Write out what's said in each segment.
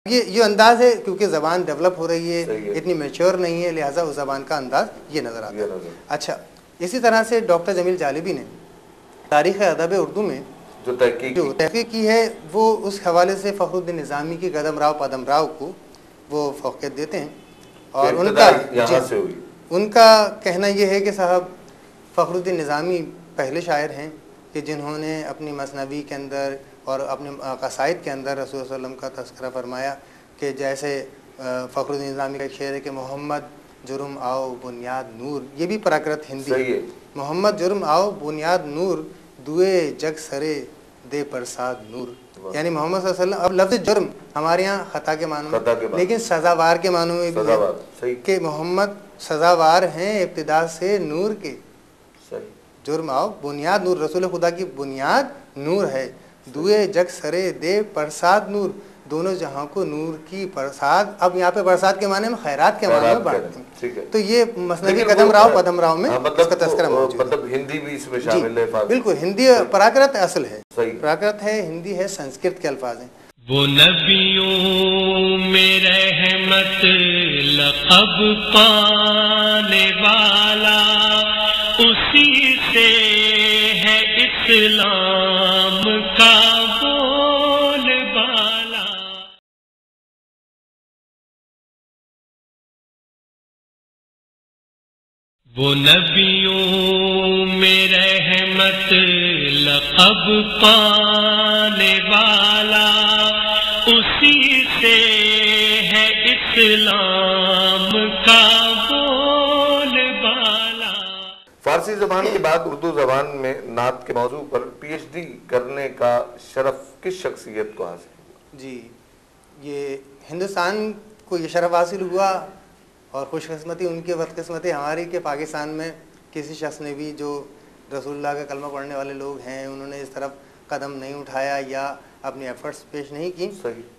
یہ انداز ہے کیونکہ زبان ڈیولپ ہو رہی ہے، اتنی میچور نہیں ہے، لہٰذا اس زبان کا انداز یہ نظر آتا ہے۔ اچھا، اسی طرح سے ڈاکٹر جمیل جالبی نے تاریخ ادب اردو میں جو تحقیق کی ہے وہ اس حوالے سے فخر الدین نظامی کی قدم راؤ پدم راؤ کو وہ فوقیت دیتے ہیں، اور ان کا کہنا یہ ہے کہ صاحب فخر الدین نظامی پہلے شاعر ہیں کہ جنہوں نے اپنی مثنوی کے اندر اور اپنے قصائد کے اندر رسول صلی اللہ علیہ وسلم کا تذکرہ فرمایا، کہ جیسے فخر الدین نظامی کا ایک شعر ہے کہ محمد جرم آؤ بنیاد نور، یہ بھی پراکرت ہندی ہے، محمد جرم آؤ بنیاد نور دوئے جگ سرے دے پرساد نور، یعنی محمد صلی اللہ علیہ وسلم۔ اب لفظ جرم ہمارے یہاں خطا کے معنوں میں، لیکن سزاوار کے معنوں میں بھی ہے کہ محمد سزاوار ہیں ابتدا سے نور کے، جرم آؤ بنیاد نور، رسول خدا کی بنیاد نور ہے، دوئے جگ سرے دے پرساد نور، دونوں جہاں کو نور کی برسات۔ اب یہاں پہ برسات کے معنی میں خیرات کے معنی میں بانٹتے ہیں، تو یہ مثنوی قدم راؤ پدم راؤ میں اس کا تذکرہ موجود ہے۔ مطلب ہندی بھی اس میں شامل ہے؟ بالکل، ہندی پراکرت اصل ہے، پراکرت ہے، ہندی ہے، سنسکرت کے الفاظ ہیں۔ وہ نبیوں میں رحمت لقب پانے والا، اسی سے ہے اسلام کا بول بالا۔ وہ نبیوں میں رحمت لقب پانے والا، اسی سے ہے اسلام کا بول بالا۔ فارسی زبان کے بعد اردو زبان میں نعت کے موضوع پر پی ایچ ڈی کرنے کا شرف کس شخصیت کو حاصل ہوا؟ جی، یہ ہندوستان کو یہ شرف حاصل ہوا، اور خوش قسمتی ان کی بدقسمتی ہماری کہ پاکستان میں کسی شخص نے بھی جو رسول اللہ کا کلمہ پڑھنے والے لوگ ہیں انہوں نے اس طرف قدم نہیں اٹھایا یا اپنی ایفرٹس پیش نہیں کی۔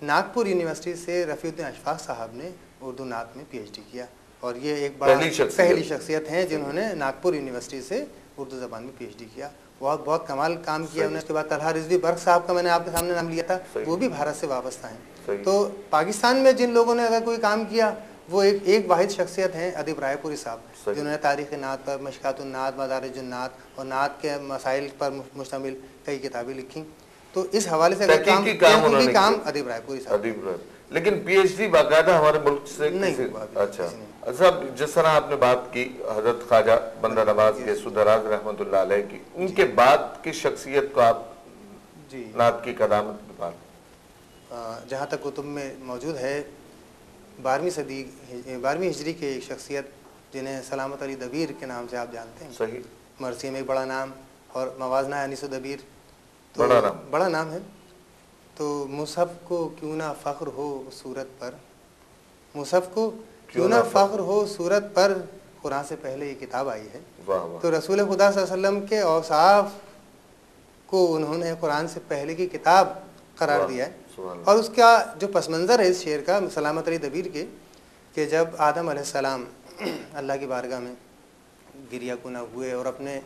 ناگپور یونیورسٹی سے رفیع الدین اشفاق صاحب نے اردو نعت میں پی ایچ ڈی کیا، اور یہ ایک بڑا پہلی شخصیت ہیں جنہوں نے ناگپور یونیورسٹی سے اردو زبان میں پی ایچ ڈی کیا۔ بہت کمال کام کیا انہوں نے۔ اس کے بعد طلحہ رضوی برق صاحب کا میں نے آپ کے سامنے نام لیا تھا، وہ بھی بھارت سے وابستہ ہیں۔ تو پاکستان میں جن لوگوں نے اگر کوئی کام کیا وہ ایک واحد شخصیت ہیں ادیب رائے پوری صاحب، جنہوں نے تاریخ نعت پر، مشکات النعت، مدارج النعت اور نعت کے مسائل پر مشتمل کئی کتابیں لکھی۔ تو اس حوالے سے تحقیقی کام ادیب رائے پوری صاحب۔ لیکن پی ایچ ڈی باقاعدہ ہمارے ملک سے نہیں؟ اچھا صاحب، جس طرح آپ نے بات کی حضرت خواجہ بندہ نواز کے دراز رحمۃ اللہ علیہ کی، ان کے بعد کی شخصیت کو آپ نعت کی قدامت میں پاتے؟ جہاں تک کتب میں موجود ہے 12ویں ہجری کے ایک شخصیت جنہیں سلامت علی دبیر کے نام سے آپ جانتے ہیں، صحیح، مرثیے میں ایک بڑا نام، اور موازنہ انیس دبیر تو بڑا نام ہے۔ تو مصحف کو کیوں نہ فخر ہو صورت پر، مصحف کو کیوں نہ فخر ہو صورت پر، قرآن سے پہلے یہ کتاب آئی ہے۔ تو رسول خدا صلی اللہ علیہ وسلم کے اوصاف کو انہوں نے قرآن سے پہلے کی کتاب قرار دیا ہے، اور اس کا جو پس منظر ہے اس شعر کا سلامت علی دبیر کے، کہ جب آدم علیہ السلام اللہ کی بارگاہ میں گریہ کنہ ہوئے اور اپنے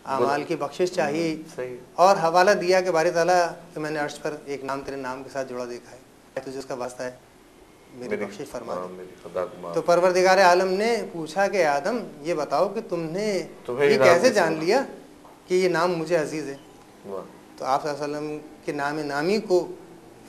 اعمال کی بخشش چاہی اور حوالہ دیا کہ باری تعالیٰ کہ میں نے عرش پر ایک نام تیرے نام کے ساتھ جڑا دیکھا ہے، تجھے اس کا واسطہ ہے، میری بخشش فرما دے۔ تو پروردگار عالم نے پوچھا کہ آدم یہ بتاؤ کہ تم نے یہ کیسے جان لیا کہ یہ نام مجھے عزیز ہے؟ تو آپ صلی اللہ علیہ وسلم کے نام نامی کو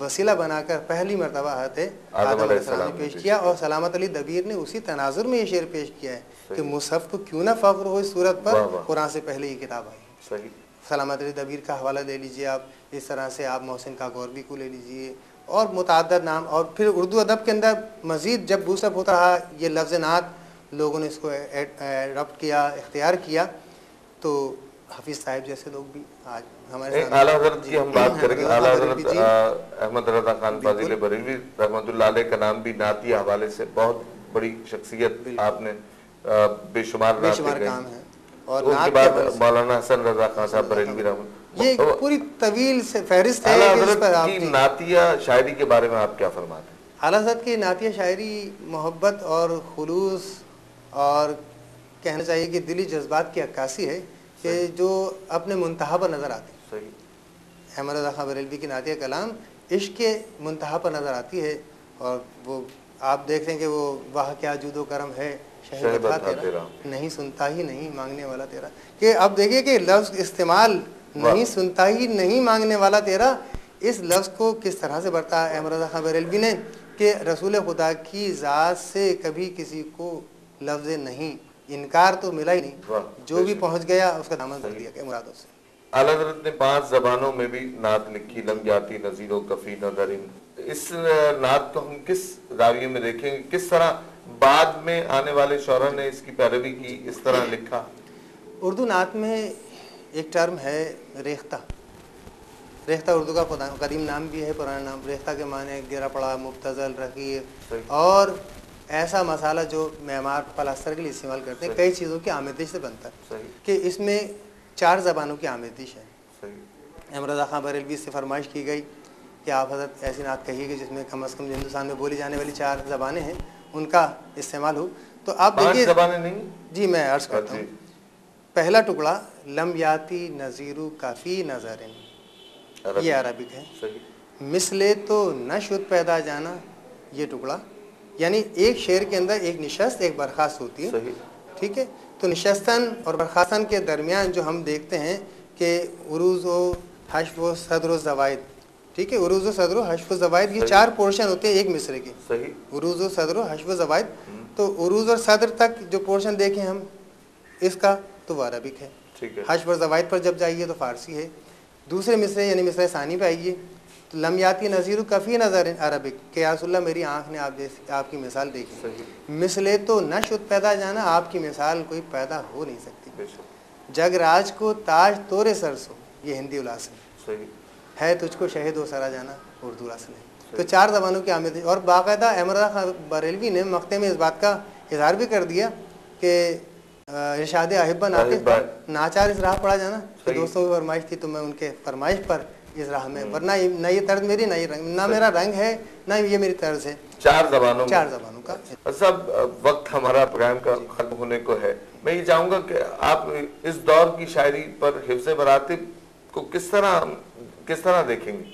وسیلہ بنا کر پہلی مرتبہ آدم علیہ السلام نے پیش کیا، اور سلامت علی دبیر نے اسی تناظر میں یہ شعر پیش کیا ہے کہ مصحف کو کیوں نہ فخر ہو اس صورت پر، قرآن سے پہلے یہ کتاب آئی۔ سلامت علی دبیر کا حوالہ لے لیجئے آپ، اس طرح سے آپ محسن کاکوروی کو لے لیجئے، اور متعدد نام۔ اور پھر اردو ادب کے اندر مزید جب بوسٹ اپ ہوتا رہا یہ لفظ نعت، لوگوں نے اس کو ایڈاپٹ کیا، اختیار کیا، تو حفیظ صاحب جیسے لوگ بھی آج ہمارے اعلیٰ حضرت کی ہم بات کریں گے۔ اعلیٰ حضرت احمد رضا خان فاضل بریلوی رحمۃ اللہ علیہ کا نام بھی نعتی حوالے سے بہت بڑی شخصیت، آپ نے بے شمار کام ہے، اور اس کے بعد مولانا حسن رضا خان صاحب بریلوی رحمۃ، یہ پوری طویل سے فہرست ہے۔ اعلیٰ حضرت کی نعتیہ شاعری کے بارے میں آپ کیا فرماتے ہیں؟ اعلیٰ حضرت کی نعتیہ شاعری محبت اور خلوص اور کہنا چاہیے کہ دلی جذبات کی عکاسی ہے کہ جو اپنے منتہا پر نظر آتی ہے۔ احمد رضا خان بریلوی کی نعتیہ کلام عشق کے منتہا پر نظر آتی ہے، اور وہ آپ دیکھ رہے ہیں کہ وہ واہ کیا جود و کرم ہے شہد تھا تیرا، نہیں سنتا ہی نہیں مانگنے والا تیرا. کہ اب دیکھیے کہ لفظ استعمال نہیں سنتا ہی نہیں مانگنے والا تیرا، اس لفظ کو کس طرح سے برتا ہے احمد رضا خان بریلوی نے کہ رسول خدا کی ذات سے کبھی کسی کو لفظ نہیں، انکار تو ملا ہی نہیں، جو بھی پہنچ گیا اس کا دامن بھر دیا گیا مرادوں سے. اعلیٰ حضرت نے 5 زبانوں میں بھی نعت لکھی، لم جاتی نظیر و کفی نظرین. اس نعت کو ہم کس زاویے میں دیکھیں گے، کس طرح بعد میں آنے والے شعراء نے اس کی پیروی کی، اس طرح لکھا؟ اردو نعت میں ایک ٹرم ہے ریختہ. ریختہ اردو کا قدیم نام بھی ہے، پرانا نام. ریختہ کے معنی گرا پڑا، مبتذل، رقیق، اور ایسا مسالہ جو معمار پلاسٹر کے لیے استعمال کرتے ہیں. کئی چیزوں کی آمیزش سے بنتا ہے کہ اس میں 4 زبانوں کی آمیزش ہے. احمد رضا خان بریلوی سے فرمائش کی گئی کہ آپ حضرت ایسی نعت کہیے کہ جس میں کم از کم ہندوستان میں بولی جانے والی 4 زبانیں ہیں ان کا استعمال ہو. تو آپ دیکھیے 5 زبانیں نہیں؟ جی میں عرض کرتا ہوں. پہلا ٹکڑا لم یاتی نظیرو کافی نظرن، یہ عربک ہے. مثلے تو نہ شد پیدا جانا، یہ ٹکڑا، یعنی ایک شعر کے اندر ایک نشست ایک برخاست ہوتی ہے. ٹھیک ہے، تو نشستن اور برخاستن کے درمیان جو ہم دیکھتے ہیں کہ عروض و حشو و صدر و زوائد، ٹھیک ہے، عروض و صدر و حشو و زوائد، یہ 4 پورشن ہوتے ہیں ایک مصرے کے. عروض و صدر و حشو و زوائد. تو عروض اور صدر تک جو پورشن دیکھیں ہم اس کا تو وہ عربک ہے. حشو و زوائد پر جب جائیے تو فارسی ہے. دوسرے مصرے یعنی مصرے ثانی پہ آئیے تو لم یاتی نظیر کفی نظر عربک، کہ یا رسول اللہ میری آنکھ نے آپ کی مثال دیکھی. مثلے تو نہ شد پیدا جانا، آپ کی مثال کوئی پیدا ہو نہیں سکتی. جگ راج کو تاج تورے سرسو، یہ ہندی الاسن ہے. تجھ کو شہد و سرا جانا اردو الاسن ہے. تو 4 زبانوں کی آمد. اور باقاعدہ احمد رضا خان بریلوی نے مقطع میں اس بات کا اظہار بھی کر دیا کہ ارشاد احبہ ناچار اس راہ پڑا جانا. دوستوں کی فرمائش تھی تو میں ان کے فرمائش پر اس راہ میں، ورنہ نہ یہ طرز میری، نہ میرا رنگ ہے، نہ یہ میری طرز ہے. 4 زبانوں کا. سب وقت ہمارا پروگرام کا ختم ہونے کو ہے. میں یہ چاہوں گا کہ آپ اس دور کی شاعری پر حفظ مراتب کو کس طرح دیکھیں گے؟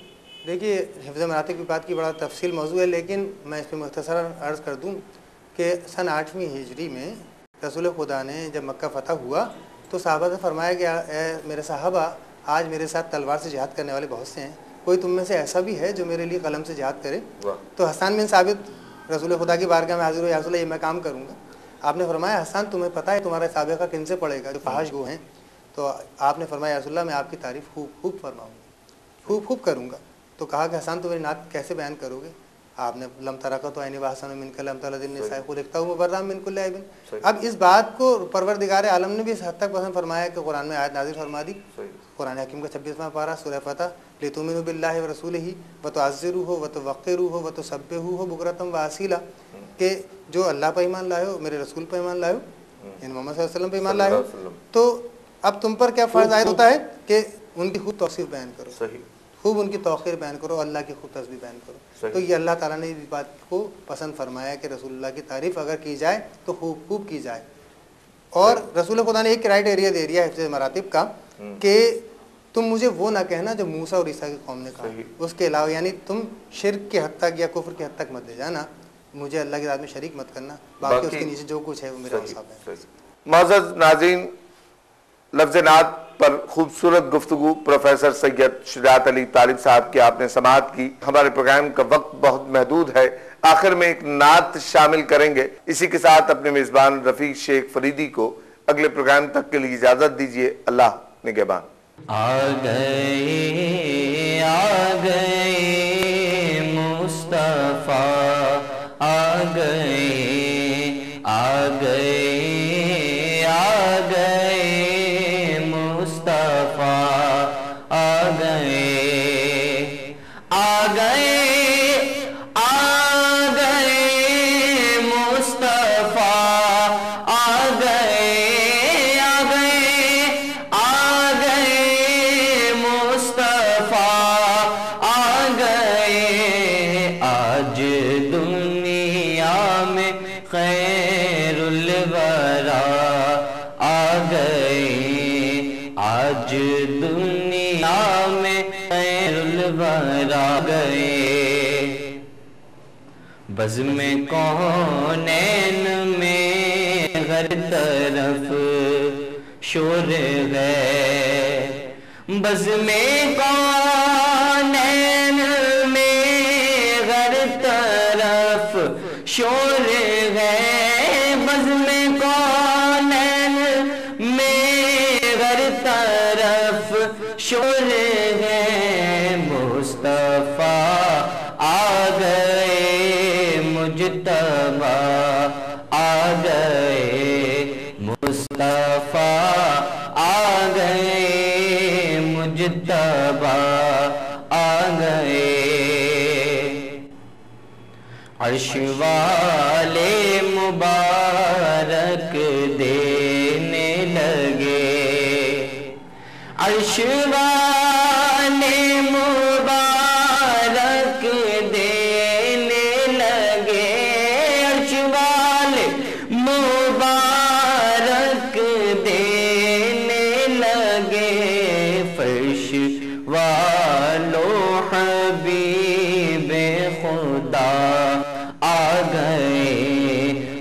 دیکھیے حفظ مراتب کی بات کی بڑا تفصیل موضوع ہے، لیکن میں اس پہ مختصر عرض کر دوں کہ سن 8ویں ہجری میں رسول خدا نے جب مکہ فتح ہوا تو صحابہ سے فرمایا کہ اے میرے صحابہ، آج میرے ساتھ تلوار سے جہاد کرنے والے بہت سے ہیں، کوئی تم میں سے ایسا بھی ہے جو میرے لیے قلم سے جہاد کرے؟ تو حسان بن ثابت رسول خدا کی بارگاہ میں حاضر ہوئے، یا رسول اللہ یہ میں کام کروں گا. آپ نے فرمایا حسان تمہیں پتہ ہے تمہارا سابقہ کن سے پڑے گا جو فحش گو ہیں؟ تو آپ نے فرمایا یا رسول اللہ میں آپ کی تعریف خوب فرماؤں گا، خوب کروں گا. تو کہا کہ حسان تمہاری نعت کیسے بیان کرو گے؟ آپ نے لم ترقت عینی واحسن من کلم تعالی النساء خلقت مبرئا من کل عیب. اب اس بات کو پروردگار عالم نے بھی اس حد تک پسند فرمایا کہ قرآن میں آیت نازل فرما دی. قرآن حکیم کا 26واں پارہ سورہ فتح، لتؤمنوا باللہ ورسولہ وتعزروہ وتوقروہ وتسبحوہ بکرۃ واصیلا، کہ جو اللہ پر ایمان لائے ہو، میرے رسول پر ایمان لائے ہو، یعنی محمد صلی اللہ علیہ وسلم پر ایمان لائے ہو، تو اب تم پر کیا فرض عائد ہوتا ہے کہ ان کی خوب توصیف بیان کرو، خوب ان کی توقیر بیان کرو، اللہ کی خوب تصویر بیان کرو. تو یہ اللہ تعالیٰ نے اس بات کو پسند فرمایا کہ رسول اللہ کی تعریف اگر کی جائے تو خوب کی جائے. اور رسول خدا نے ایک کرائٹیریا دے دیا حفظ مراتب کا کہ تم مجھے وہ نہ کہنا جو موسیٰ اور عیسیٰ کی قوم نے کہا، اس کے علاوہ یعنی تم شرک کی حد تک یا کفر کی حد تک مت لے جانا، مجھے اللہ کی ذات میں شریک مت کرنا، باقی اس کے نیچے جو کچھ ہے وہ میرا حساب ہے. معزز ناظرین، لفظ نعت پر خوبصورت گفتگو پروفیسر سید شجاعت علی طالب صاحب کی آپ نے سماعت کی. ہمارے پروگرام کا وقت بہت محدود ہے، آخر میں ایک نعت شامل کریں گے. اسی کے ساتھ اپنے میزبان رفیق شیخ فریدی کو اگلے پروگرام تک کے لیے اجازت دیجیے. اللہ نگہبان. آ گئے مصطفیٰ، آ گئے مصطفیٰ، آ گئے مصطفیٰ، آ گئے مصطفیٰ، آ گئے. آج دنیا میں بزم کونین میں ہر طرف شور ہے، بزم کونین میں ہر طرف شور ہے، بزم کونین میں ہر طرف شور ہے، مصطفیٰ آ گئے مجتبیٰ آ گئے، مصطفیٰ آ گئے مجتبیٰ آ گئے، عرش والے مبارک دینے لگے، عرش والے مبارک دینے لگے، عرش والے مبارک دینے لگے، فرش والو حبیب خدا آ گئے،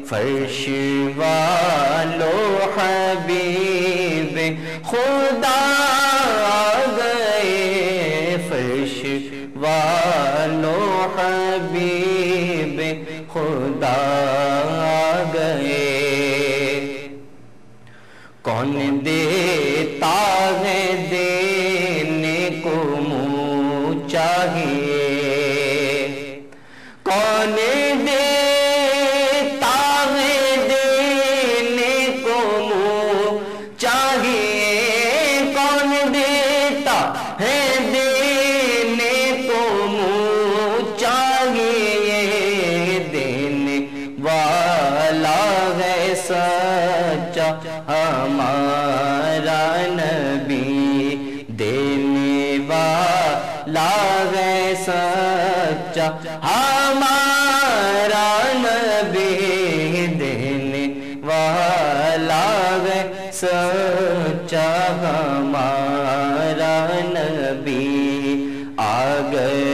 فرش والو حبیب خدا آ گئے، فرش والو حبیب خدا آ گئے، کون دیتا ہے دینے کو منہ چاہیے، کون دیتا ہے دینے کو منہ چاہیے، کون دیتا ہے دینے کو منہ چاہیے، دینے والا ہے سچا ہمارا نبی، دینے والا ہے سچا ہمارا نبی، دینے والا ہے سچا ہمارا نبی، آ گئے